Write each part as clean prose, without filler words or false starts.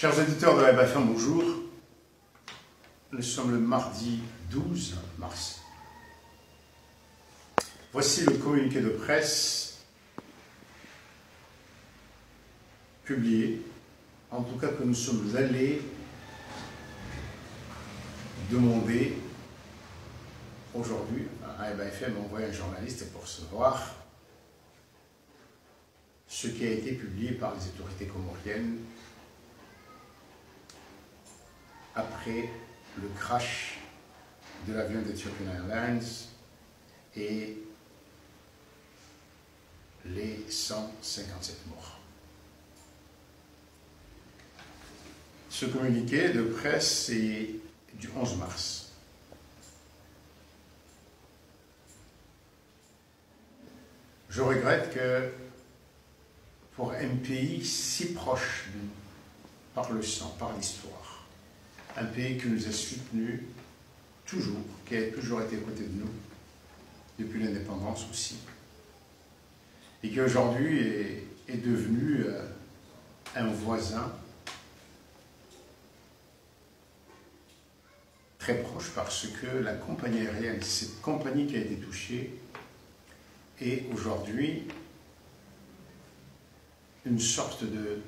Chers auditeurs de la BFM, bonjour. Nous sommes le mardi 12 mars. Voici le communiqué de presse publié, en tout cas que nous sommes allés demander aujourd'hui à BFM a envoyé un journaliste pour savoir ce qui a été publié par les autorités comoriennes après le crash de l'avion d'Ethiopian Airlines et les 157 morts. Ce communiqué de presse est du 11 mars. Je regrette que pour un pays si proche de nous, par le sang, par l'histoire, un pays qui nous a soutenus toujours, qui a toujours été à côté de nous, depuis l'indépendance aussi, et qui aujourd'hui est devenu un voisin très proche, parce que la compagnie aérienne, cette compagnie qui a été touchée, est aujourd'hui une sorte de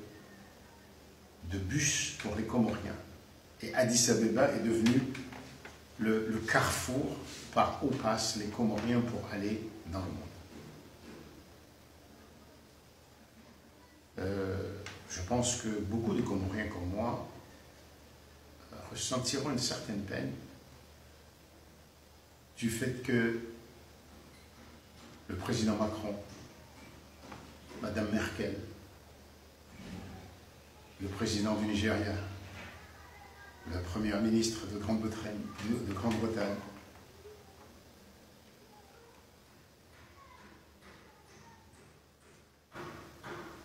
bus pour les Comoriens. Et Addis Abeba est devenu le carrefour par où passent les Comoriens pour aller dans le monde. Je pense que beaucoup de Comoriens comme moi ressentiront une certaine peine du fait que le président Macron, Madame Merkel, le président du Nigeria, la première ministre de Grande-Bretagne,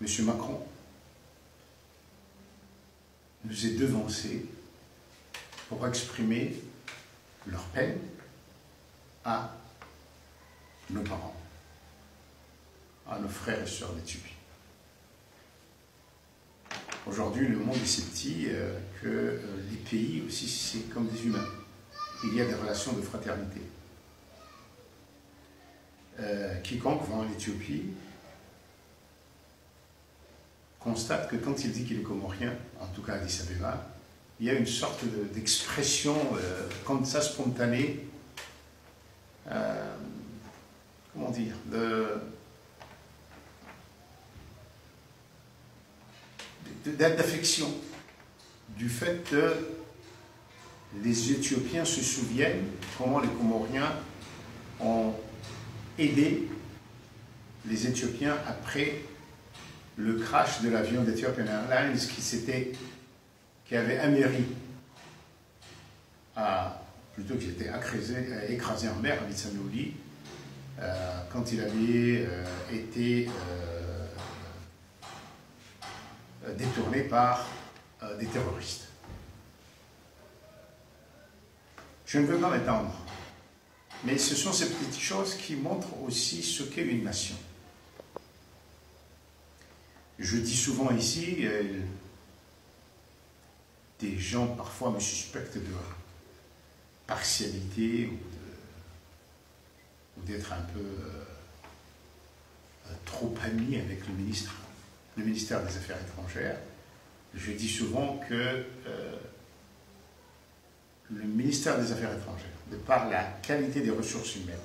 M. Macron nous est devancé pour exprimer leur peine à nos parents, à nos frères et sœurs d'Éthiopie. Aujourd'hui, le monde est si petit que les pays aussi, c'est comme des humains. Il y a des relations de fraternité. Quiconque va en Éthiopie constate que quand il dit qu'il est comorien, en tout cas à Addis Abeba, il y a une sorte d'expression comme ça spontanée, comment dire, d'affection, du fait que les Éthiopiens se souviennent comment les Comoriens ont aidé les Éthiopiens après le crash de l'avion d'Ethiopian Airlines qui avait améri plutôt qu'il était écrasé en mer à Mitsanoli, quand il avait été détourné par des terroristes. Je ne veux pas m'étendre, mais ce sont ces petites choses qui montrent aussi ce qu'est une nation. Je dis souvent ici, des gens parfois me suspectent de partialité ou d'être un peu trop ami avec le ministère des Affaires étrangères. Je dis souvent que le ministère des Affaires étrangères, de par la qualité des ressources humaines,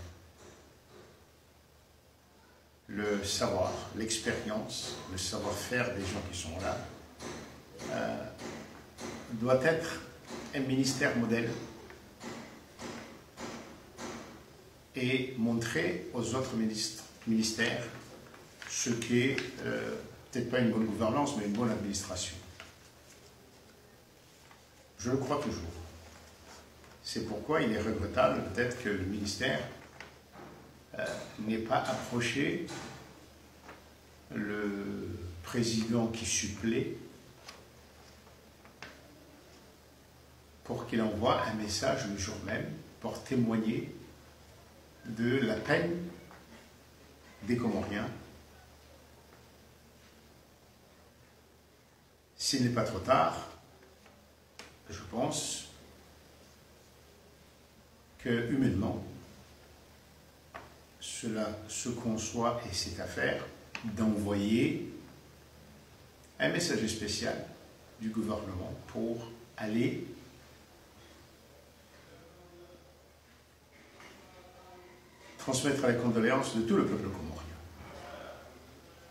le savoir, l'expérience, le savoir-faire des gens qui sont là, doit être un ministère modèle et montrer aux autres ministères ce qu'est peut-être pas une bonne gouvernance, mais une bonne administration. Je le crois toujours. C'est pourquoi il est regrettable peut-être que le ministère n'ait pas approché le président qui supplée pour qu'il envoie un message le jour même pour témoigner de la peine des Comoriens. S'il n'est pas trop tard, Je pense que humainement, cela se conçoit et c'est à faire d'envoyer un messager spécial du gouvernement pour aller transmettre les condoléances de tout le peuple comorien.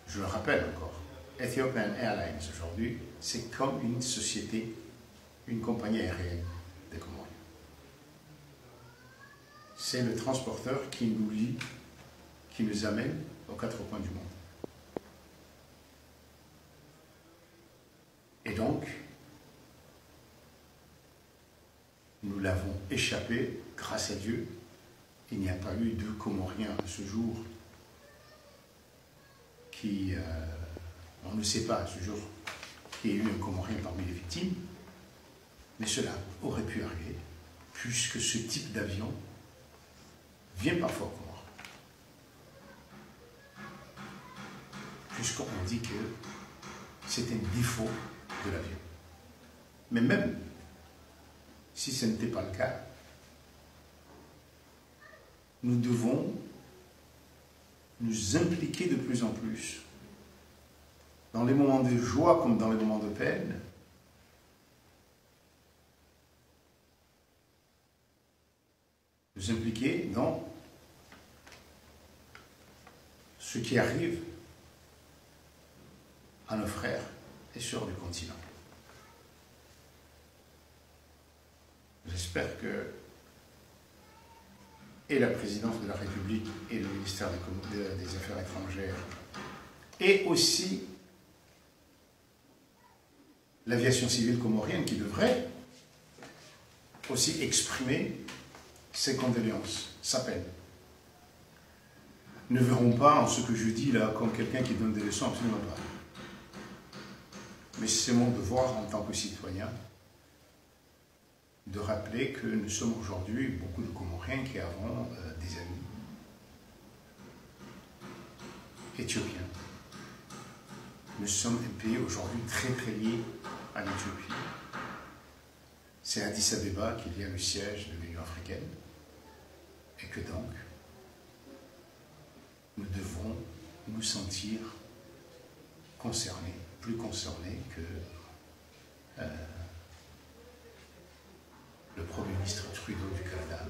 Je le rappelle encore, Ethiopian Airlines aujourd'hui, c'est comme une société, une compagnie aérienne des Comoriens. C'est le transporteur qui nous lie, qui nous amène aux quatre coins du monde. Et donc, nous l'avons échappé, grâce à Dieu. Il n'y a pas eu de Comoriens à ce jour qui, on ne sait pas à ce jour qu'il y ait eu un Comorien parmi les victimes, mais cela aurait pu arriver, puisque ce type d'avion vient parfois au Comores. Puisqu'on dit que c'est un défaut de l'avion. Mais même si ce n'était pas le cas, nous devons nous impliquer de plus en plus dans les moments de joie comme dans les moments de peine, nous impliquer dans ce qui arrive à nos frères et sœurs du continent. J'espère que et la présidence de la République et le ministère des Affaires étrangères et aussi l'aviation civile comorienne qui devrait aussi exprimer ses condoléances, sa peine. Ne verront pas en ce que je dis là comme quelqu'un qui donne des leçons, absolument pas. Mais c'est mon devoir en tant que citoyen de rappeler que nous sommes aujourd'hui beaucoup de Comoriens qui avons des amis éthiopiens. Nous sommes un pays aujourd'hui très très lié à l'Éthiopie. C'est à Addis Abeba qu'il y a le siège de l'Union africaine et que donc nous devons nous sentir concernés, plus concernés que le Premier ministre Trudeau du Canada